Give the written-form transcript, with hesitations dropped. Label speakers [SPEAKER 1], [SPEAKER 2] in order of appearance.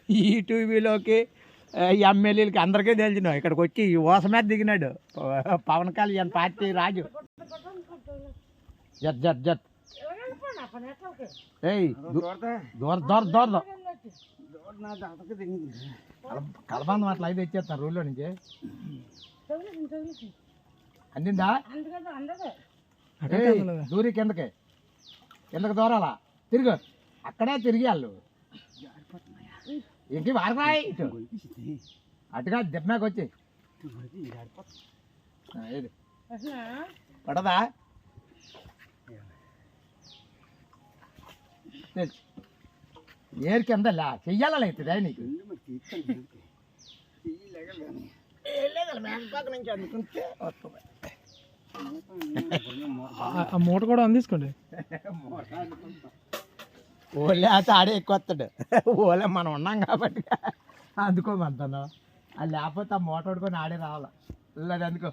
[SPEAKER 1] ఈ టీవీలోకి ఎమ్మెల్యేలకి అందరికీ తెలిసినావు ఇక్కడికి వచ్చి ఈ ఓస మీద దిగినాడు పవన్ కళ్యాణ్ పార్టీ రాజు. జట్ జట్ జట్ ఏయ్ దూర దూర దూర కలబందం అట్లా అయితే తెచ్చేస్తాను రూల్లో నుంచి. అందిందా దూరి కిందకి దూరాలా తిరుగు అక్కడే తిరిగి వాళ్ళు ఇంక వారరాయి ఇటు అటుగా దిబ్బకి వచ్చి పడదా ఏరు కిందలా చెయ్యాలా అవుతుందా నీకు నుంచి అందుకుంటే వస్తుంది.
[SPEAKER 2] మూట కూడా అందించుకోండి.
[SPEAKER 1] ఓలే అయితే ఆడే ఎక్కువ వస్తాడు. ఓలే మనం ఉన్నాం కాబట్టి అందుకోమంటాను. అది లేకపోతే ఆ మూట పడుకొని ఆడే రావాలి. లేదు అందుకో